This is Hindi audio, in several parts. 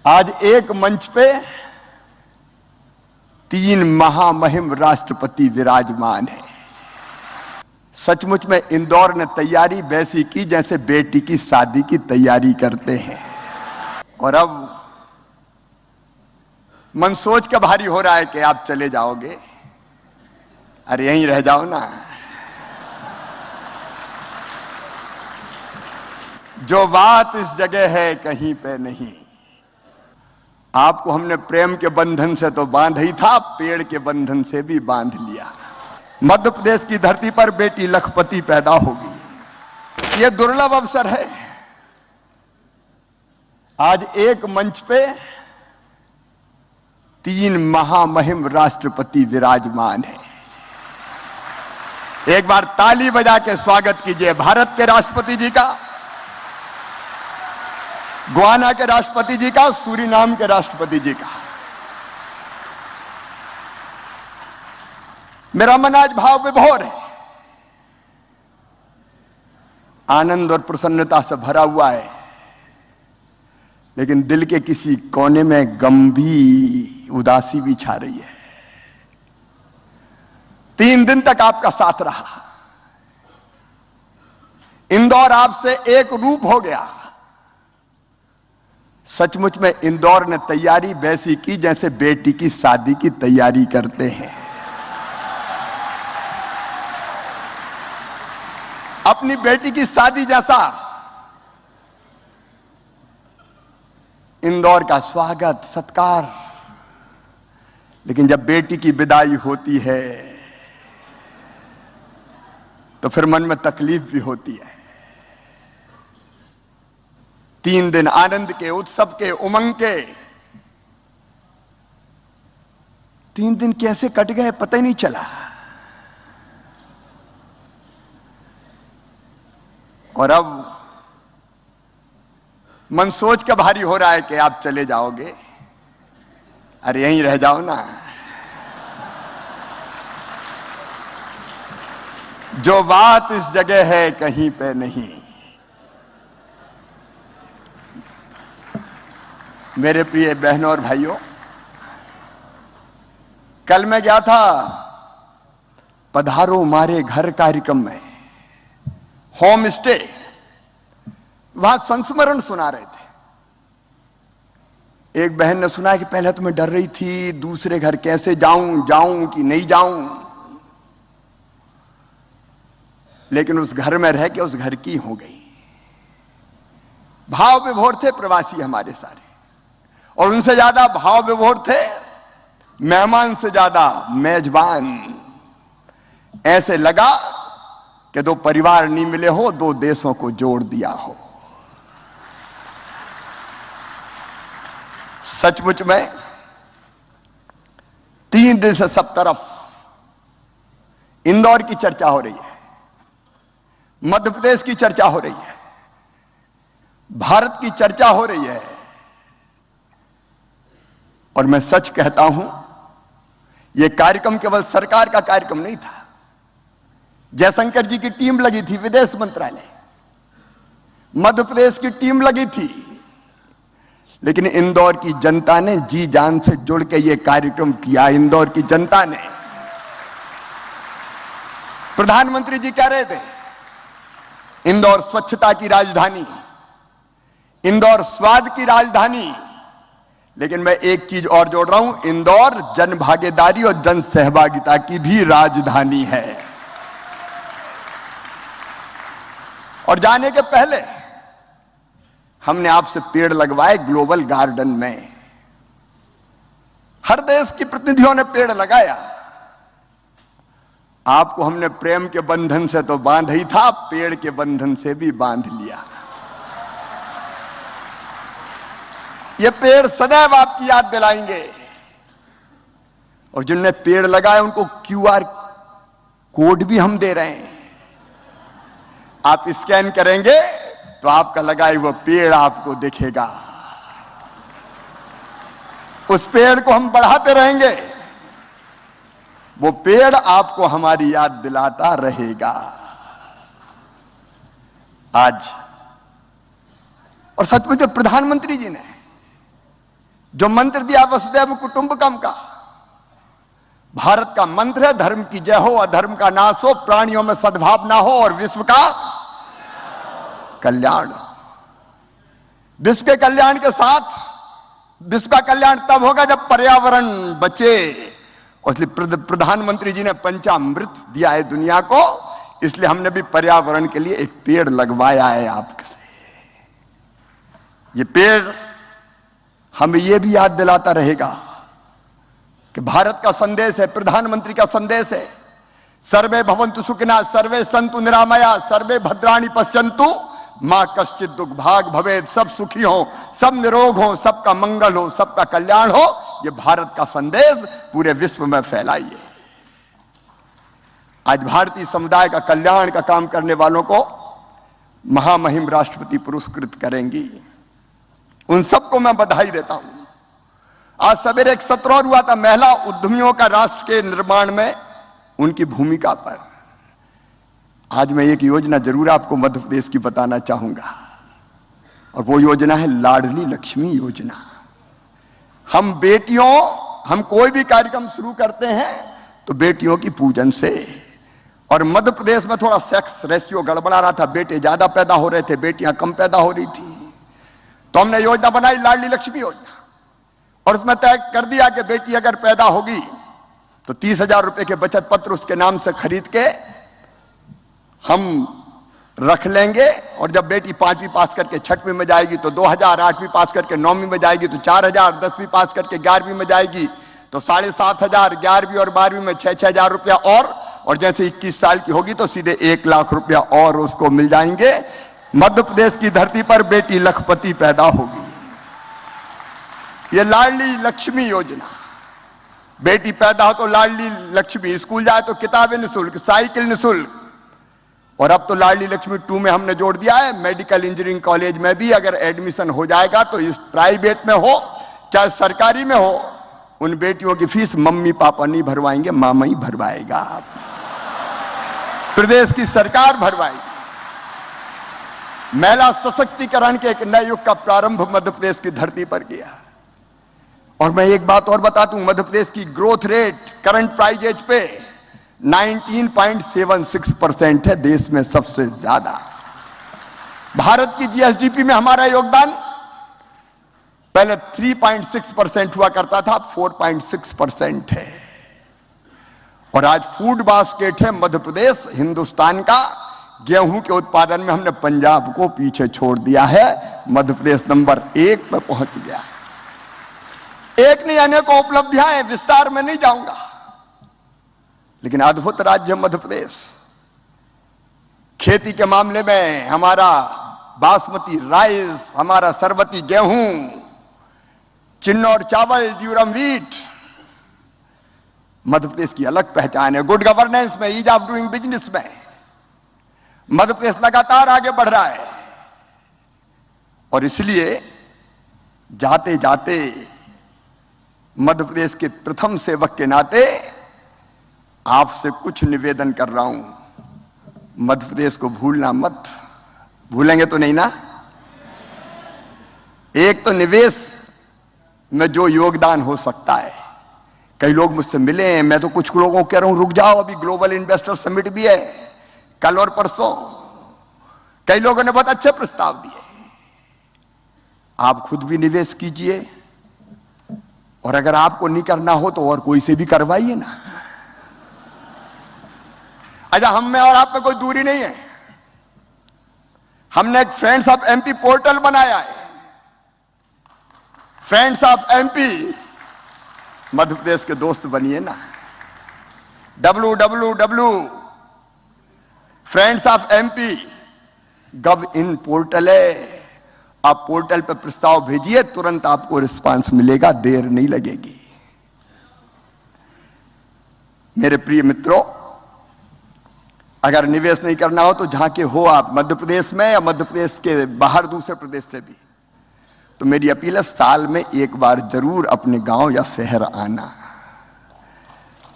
आज एक मंच पे तीन महामहिम राष्ट्रपति विराजमान हैं। सचमुच में इंदौर ने तैयारी वैसी की जैसे बेटी की शादी की तैयारी करते हैं। और अब मन सोच के भारी हो रहा है कि आप चले जाओगे। अरे यहीं रह जाओ ना। जो बात इस जगह है कहीं पे नहीं। आपको हमने प्रेम के बंधन से तो बांध ही था, पेड़ के बंधन से भी बांध लिया। मध्य प्रदेश की धरती पर बेटी लखपति पैदा होगी। यह दुर्लभ अवसर है। आज एक मंच पे तीन महामहिम राष्ट्रपति विराजमान हैं। एक बार ताली बजा के स्वागत कीजिए भारत के राष्ट्रपति जी का, गुयाना के राष्ट्रपति जी का, सूरीनाम के राष्ट्रपति जी का। मेरा मन आज भाव विभोर है, आनंद और प्रसन्नता से भरा हुआ है, लेकिन दिल के किसी कोने में गंभीर उदासी भी छा रही है। 3 दिन तक आपका साथ रहा। इंदौर आपसे एक रूप हो गया। सचमुच में इंदौर ने तैयारी वैसी की जैसे बेटी की शादी की तैयारी करते हैं। अपनी बेटी की शादी जैसा इंदौर का स्वागत सत्कार, लेकिन जब बेटी की विदाई होती है तो फिर मन में तकलीफ भी होती है। 3 दिन आनंद के, उत्सव के, उमंग के 3 दिन कैसे कट गए पता ही नहीं चला। और अब मन सोच के भारी हो रहा है कि आप चले जाओगे। अरे यहीं रह जाओ ना। जो बात इस जगह है कहीं पे नहीं। मेरे प्रिय बहनों और भाइयों, कल मैं गया था पधारो मारे घर कार्यक्रम में, होम स्टे। वहां संस्मरण सुना रहे थे। एक बहन ने सुना कि पहले तो मैं डर रही थी, दूसरे घर कैसे जाऊं कि नहीं जाऊं, लेकिन उस घर में रह के उस घर की हो गई। भाव विभोर थे प्रवासी हमारे सारे, और उनसे ज्यादा भाव विभोर थे मेहमान से ज्यादा मेजबान। ऐसे लगा कि 2 परिवार नहीं मिले हो, 2 देशों को जोड़ दिया हो। सचमुच में 3 दिन से सब तरफ इंदौर की चर्चा हो रही है, मध्य प्रदेश की चर्चा हो रही है, भारत की चर्चा हो रही है। और मैं सच कहता हूं, यह कार्यक्रम केवल सरकार का कार्यक्रम नहीं था। जयशंकर जी की टीम लगी थी, विदेश मंत्रालय, मध्य प्रदेश की टीम लगी थी, लेकिन इंदौर की जनता ने जी जान से जुड़ के यह कार्यक्रम किया। इंदौर की जनता ने, प्रधानमंत्री जी कह रहे थे इंदौर स्वच्छता की राजधानी, इंदौर स्वाद की राजधानी, लेकिन मैं एक चीज और जोड़ रहा हूं, इंदौर जन भागीदारी और जन सहभागिता की भी राजधानी है। और जाने के पहले हमने आपसे पेड़ लगवाए ग्लोबल गार्डन में। हर देश के प्रतिनिधियों ने पेड़ लगाया। आपको हमने प्रेम के बंधन से तो बांध ही था, पेड़ के बंधन से भी बांध लिया। ये पेड़ सदैव आपकी याद दिलाएंगे। और जिनने पेड़ लगाए उनको QR कोड भी हम दे रहे हैं। आप स्कैन करेंगे तो आपका लगाए वो पेड़ आपको दिखेगा। उस पेड़ को हम बढ़ाते रहेंगे, वो पेड़ आपको हमारी याद दिलाता रहेगा। आज और सचमुच प्रधानमंत्री जी ने जो मंत्र दिया वसुदैव कुटुंबकम का, भारत का मंत्र है धर्म की जय हो, अधर्म का नाश हो, प्राणियों में सद्भाव ना हो और विश्व का कल्याण हो। विश्व के कल्याण के साथ, विश्व का कल्याण तब होगा जब पर्यावरण बचे। इसलिए प्रधानमंत्री जी ने पंचामृत दिया है दुनिया को, इसलिए हमने भी पर्यावरण के लिए एक पेड़ लगवाया है आपसे। ये पेड़ हमें यह भी याद दिलाता रहेगा कि भारत का संदेश है, प्रधानमंत्री का संदेश है, सर्वे भवन्तु सुखिनः, सर्वे सन्तु निरामया, सर्वे भद्राणि पश्यन्तु मां कश्चित् दुर्भाग् भवेत्। सब सुखी हो, सब निरोग हो, सबका मंगल हो, सबका कल्याण हो। यह भारत का संदेश पूरे विश्व में फैलाइए। आज भारतीय समुदाय का कल्याण का काम करने वालों को महामहिम राष्ट्रपति पुरस्कृत करेंगी। उन सबको मैं बधाई देता हूं। आज सवेरे एक सत्र और हुआ था महिला उद्यमियों का राष्ट्र के निर्माण में उनकी भूमिका पर। आज मैं एक योजना जरूर आपको मध्य प्रदेश की बताना चाहूंगा, और वो योजना है लाडली लक्ष्मी योजना। हम बेटियों, हम कोई भी कार्यक्रम शुरू करते हैं तो बेटियों की पूजन से। और मध्य प्रदेश में थोड़ा सेक्स रेशियो गड़बड़ा रहा था, बेटे ज्यादा पैदा हो रहे थे, बेटियां कम पैदा हो रही थी। तो हमने योजना बनाई लाडली लक्ष्मी योजना, और उसमें तय कर दिया कि बेटी अगर पैदा होगी तो 30,000 रुपए के बचत पत्र उसके नाम से खरीद के हम रख लेंगे। और जब बेटी 5वीं पास करके 6वीं में जाएगी तो 2,000, 8वीं पास करके 9वीं में जाएगी तो 4,000, 10वीं पास करके 11वीं में जाएगी तो 7,500, 11वीं और 12वीं में 6,000 रुपया और जैसे 21 साल की होगी तो सीधे 1 लाख रुपया और उसको मिल जाएंगे। मध्य प्रदेश की धरती पर बेटी लखपति पैदा होगी। यह लाडली लक्ष्मी योजना, बेटी पैदा हो तो लाडली लक्ष्मी, स्कूल जाए तो किताबें निःशुल्क, साइकिल निःशुल्क। और अब तो लाडली लक्ष्मी 2 में हमने जोड़ दिया है, मेडिकल इंजीनियरिंग कॉलेज में भी अगर एडमिशन हो जाएगा तो इस प्राइवेट में हो चाहे सरकारी में हो, उन बेटियों की फीस मम्मी पापा नहीं भरवाएंगे, मामा ही भरवाएगा, प्रदेश की सरकार भरवाएगी। महिला सशक्तिकरण के एक नए युग का प्रारंभ मध्य प्रदेश की धरती पर किया। और मैं एक बात और बता दूं, मध्य प्रदेश की growth rate current price as पे 19.76% है, देश में सबसे ज्यादा। भारत की जीएसडीपी में हमारा योगदान पहले 3.6% हुआ करता था, अब 4.6% है। और आज फूड बास्केट है मध्य प्रदेश हिंदुस्तान का। गेहूं के उत्पादन में हमने पंजाब को पीछे छोड़ दिया है, मध्य प्रदेश नंबर 1 पे पहुंच गया है। एक नहीं अनेकों उपलब्धियां हैं, विस्तार में नहीं जाऊंगा, लेकिन अद्भुत राज्य मध्य प्रदेश। खेती के मामले में हमारा बासमती राइस, हमारा सरबती गेहूं, चिन्नौर चावल, ड्यूरम व्हीट, मध्य प्रदेश की अलग पहचान है। गुड गवर्नेंस में, ईज ऑफ डूइंग बिजनेस में मध्य प्रदेश लगातार आगे बढ़ रहा है। और इसलिए जाते जाते मध्य प्रदेश के प्रथम सेवक के नाते आपसे कुछ निवेदन कर रहा हूं, मध्य प्रदेश को भूलना मत। भूलेंगे तो नहीं ना? एक तो निवेश में जो योगदान हो सकता है, कई लोग मुझसे मिले हैं, मैं तो कुछ लोगों को कह रहा हूं रुक जाओ, अभी ग्लोबल इन्वेस्टर समिट भी है कल और परसों। कई लोगों ने बहुत अच्छे प्रस्ताव दिए। आप खुद भी निवेश कीजिए, और अगर आपको नहीं करना हो तो और कोई से भी करवाइए ना। अच्छा, हम में और आप में कोई दूरी नहीं है। हमने एक फ्रेंड्स ऑफ एमपी पोर्टल बनाया है, friends of MP. Madhya Pradesh के दोस्त बनिए ना। www.friendsofmp.gov.in पोर्टल है। आप पोर्टल पर प्रस्ताव भेजिए, तुरंत आपको रिस्पांस मिलेगा, देर नहीं लगेगी। मेरे प्रिय मित्रों, अगर निवेश नहीं करना हो तो जहां के हो आप, मध्य प्रदेश में या मध्य प्रदेश के बाहर दूसरे प्रदेश से भी, तो मेरी अपील है साल में एक बार जरूर अपने गांव या शहर आना।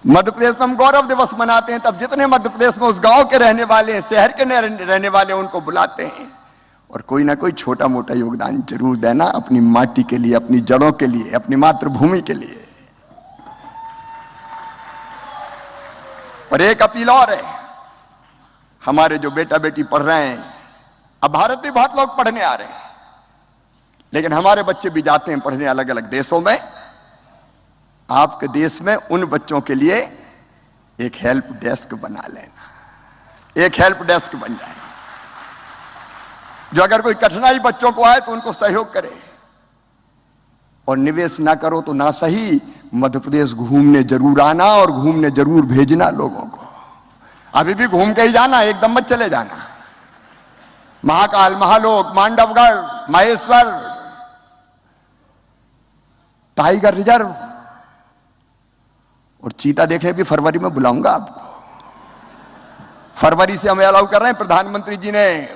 मध्य प्रदेश में हम गौरव दिवस मनाते हैं, तब जितने मध्य प्रदेश में उस गांव के रहने वाले हैं, शहर के रहने वाले हैं, उनको बुलाते हैं और कोई ना कोई छोटा मोटा योगदान जरूर देना अपनी माटी के लिए, अपनी जड़ों के लिए, अपनी मातृभूमि के लिए। और एक अपील और है, हमारे जो बेटा बेटी पढ़ रहे हैं, अब भारत में बहुत लोग पढ़ने आ रहे हैं, लेकिन हमारे बच्चे भी जाते हैं पढ़ने अलग अलग देशों में। आपके देश में उन बच्चों के लिए एक हेल्प डेस्क बना लेना, एक हेल्प डेस्क बन जाए, जो अगर कोई कठिनाई बच्चों को आए तो उनको सहयोग करे। और निवेश ना करो तो ना सही, मध्य प्रदेश घूमने जरूर आना और घूमने जरूर भेजना लोगों को। अभी भी घूम के ही जाना, एकदम मत चले जाना। महाकाल, महालोक, मांडवगढ़, महेश्वर, टाइगर रिजर्व और चीता देखने भी फरवरी में बुलाऊंगा आपको। फरवरी से हमें अलाउ कर रहे हैं, प्रधानमंत्री जी ने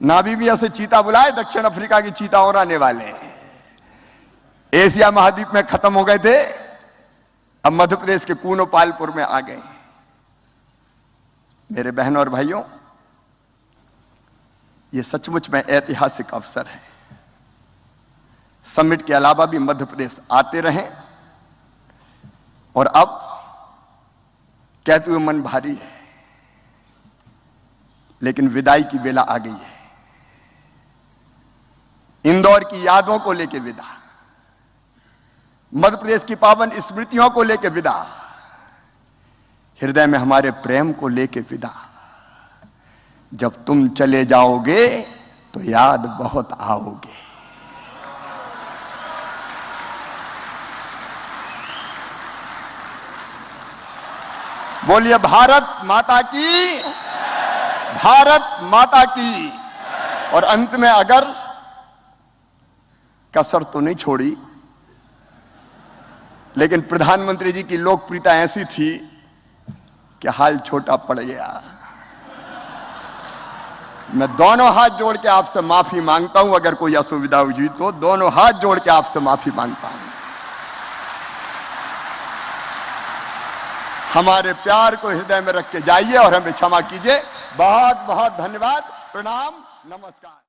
नामीबिया से चीता बुलाए, दक्षिण अफ्रीका की चीता और आने वाले हैं। एशिया महाद्वीप में खत्म हो गए थे, अब मध्य प्रदेश के कूनो पालपुर में आ गए। मेरे बहनों और भाइयों, ये सचमुच में ऐतिहासिक अवसर है। समिट के अलावा भी मध्य प्रदेश आते रहें। और अब कहते हुए मन भारी है, लेकिन विदाई की बेला आ गई है। इंदौर की यादों को लेकर विदा, मध्य प्रदेश की पावन स्मृतियों को लेकर विदा, हृदय में हमारे प्रेम को लेकर विदा। जब तुम चले जाओगे तो याद बहुत आओगे। बोलिए भारत माता की, भारत माता की। और अंत में अगर कसर तो नहीं छोड़ी, लेकिन प्रधानमंत्री जी की लोकप्रियता ऐसी थी कि हाल छोटा पड़ गया। मैं दोनों हाथ जोड़ के आपसे माफी मांगता हूं, अगर कोई असुविधा हुई तो दोनों हाथ जोड़ के आपसे माफी मांगता हूं। हमारे प्यार को हृदय में रख के जाइए और हमें क्षमा कीजिए। बहुत बहुत धन्यवाद, प्रणाम, नमस्कार।